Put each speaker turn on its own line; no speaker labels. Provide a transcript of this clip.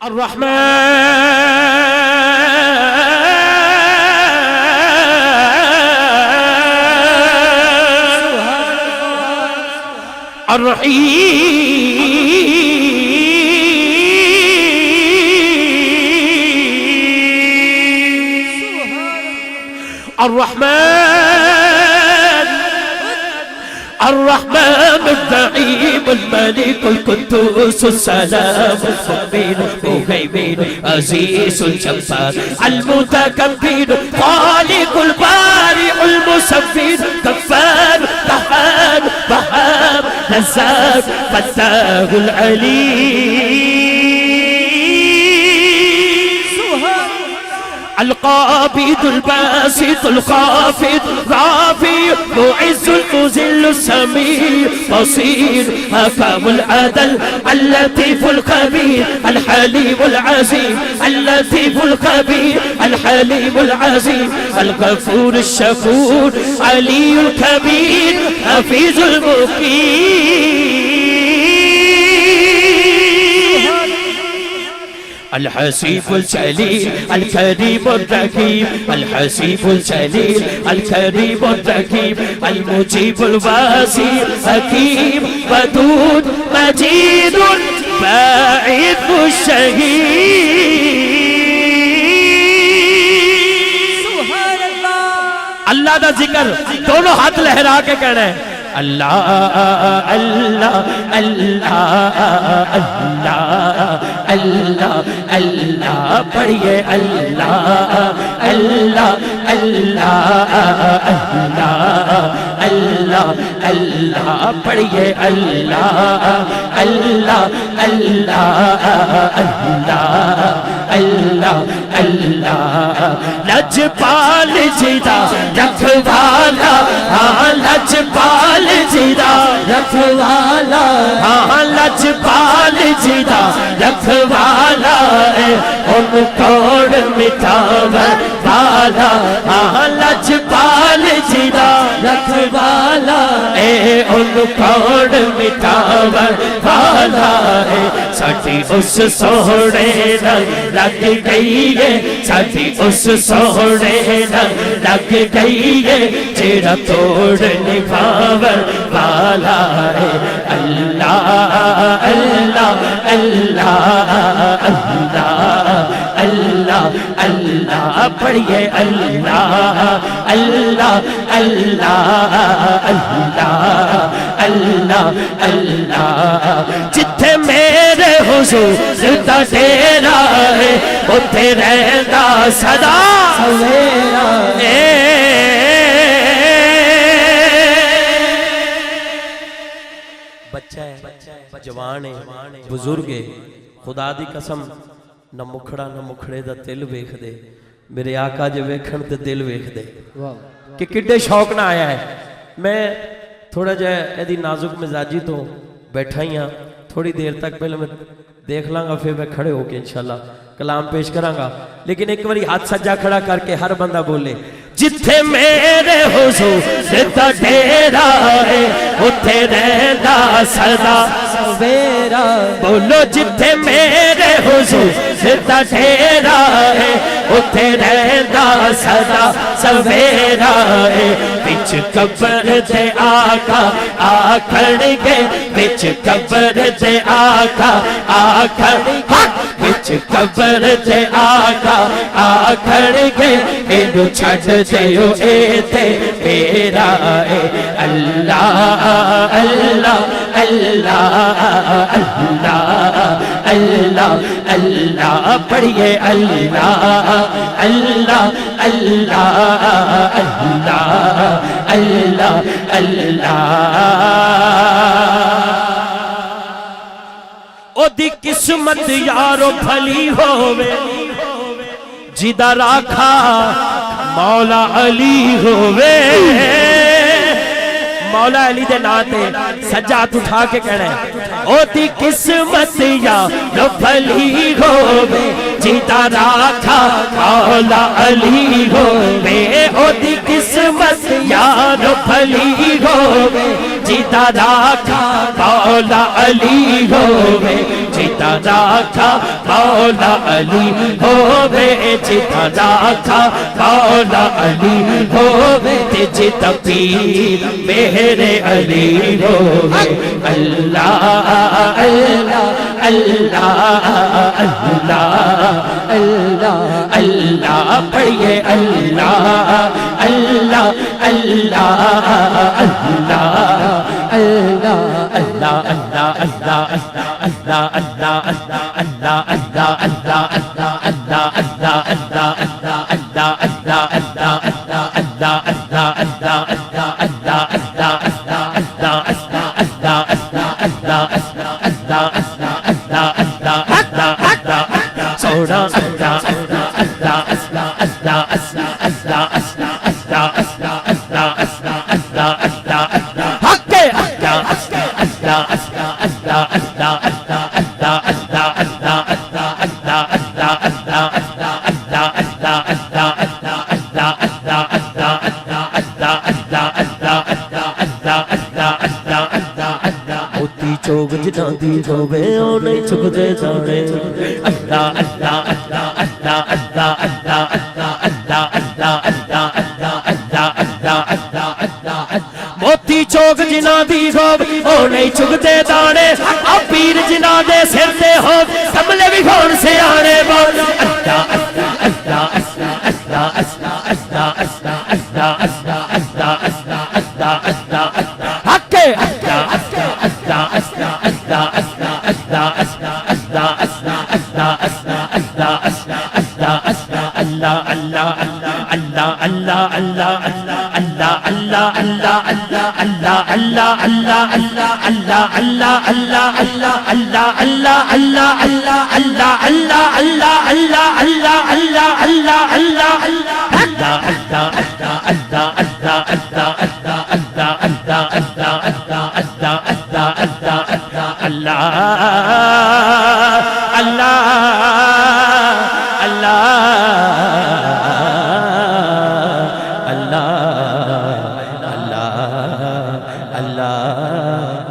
الرحمن الرحيم الملك القدوس السلام المؤمن المهيمن عزيز الجبار المتكبر خالق البارئ المصور غفار رحمن وهاب رزاق فتاح العليم القابض الباسط الخافض رافع معز المذل السميع بصير حكم العدل اللطيف الخبير الحليم العظيم اللطيف الخبير الحليم العظيم الغفور الشكور علي الكبير حفيظ المقيم الحسيب الجليل الكريم الرحيم الحسيب الجليل الكريم الرحيم المجيب الواسع حكيم ودود مجيد باعث الشهيد سبحان الله اللہ دا ذکر دونوں ہاتھ لہرا کے کہنا ہے اللہ اللہ اللہ اللہ اللہ اللہ پڑھیے اللہ اللہ اللہ اللہ اللہ اللہ پڑھیے اللہ اللہ اللہ اللہ اللہ اللہ لجپال جیدہ رکھوالا ہاں لجپال جیدہ رکھوالا ہاں لجپال جیدہ رکھوالا ان کوڑ مٹاور والا ہاں لجپال جیدہ رکھوالا ان کوڑ مٹاور والا ساٹھی اس سوڑے لگ گئی ہے ساٹھی اس سوڑے لگ گئی ہے چیرا توڑ نبھاور والا ہے اللہ اللہ اللہ اللہ اللہ اللہ پڑھیے اللہ اللہ اللہ اللہ اللہ اللہ جتھے میرے حضور دا ڈیرا ہے اتھے رہندا صدا سویرا بچہ ہے جوان ہے بزرگ ہے خدا دی قسم نہ مکھڑا نہ مکھڑے دا دل ویکھ دے میرے آقا جے ویکھن تے دل ویکھ دے کہ کڈے شوق نہ آیا ہے میں تھوڑا جا ایدی نازک مزاجی تو بیٹھا ہی ہاں تھوڑی دیر تک پہلے میں دیکھ لوں گا پھر میں کھڑے ہو کے انشاءاللہ کلام پیش کراں گا لیکن ایک باری ہاتھ سجا کھڑا کر کے ہر بندہ بولے جتھے میرے حضور دا ڈیرا ہے اتھے رہندا صدا سویرا بولو جتھے میرے حضور دا ڈیرا ہے اتھے رہندا صدا سویرا ہے بچ قبر دے آقا آکھڑ گے بچ قبر دے آقا آکھڑ گے بچ قبر دے آقا آکھڑ گے اینو چھڈ دیو اے تے میرا اے اللہ اللہ اللہ اللہ اللہ اللہ پڑھیے اللہ اللہ اللہ اللہ اللہ اللہ او دی قسمت یارو بھلی ہووے جیدہ راکھا مولا علی ہووے مولا علی دے ناتے سجاد اٹھا کے کہنے او دی قسمت یارو بھلی ہووے جیدہ راکھا مولا علی ہووے او دی قسمت بس یار بھلی ہوے جیتا راکھا مولا علی ہوے جیتا راکھا مولا علی ہوے جیتا راکھا مولا علی ہوے جیتا پیر میرے علی ہوے اللہ اللہ اللہ اللہ اللہ اللہ پڑھیے اللہ اللہ اللہ اللہ اللہ اللہ اللہ اللہ اللہ اللہ اللہ اللہ اللہ اللہ اللہ اللہ موتی چوک جنا دی ہوے او نہیں چکدے جانے اللہ اللہ اللہ اللہ اللہ اللہ اللہ اللہ اللہ اللہ اللہ اللہ موتی چوک جنا دی ہوے او نہیں چکدے جانے آ پیر جنا دے سر تے ہو کملے بھی ہون سے آنے بول اللہ اللہ اللہ اللہ اللہ اللہ اللہ اللہ اللہ اللہ اللہ اللہ حق اللہ اللہ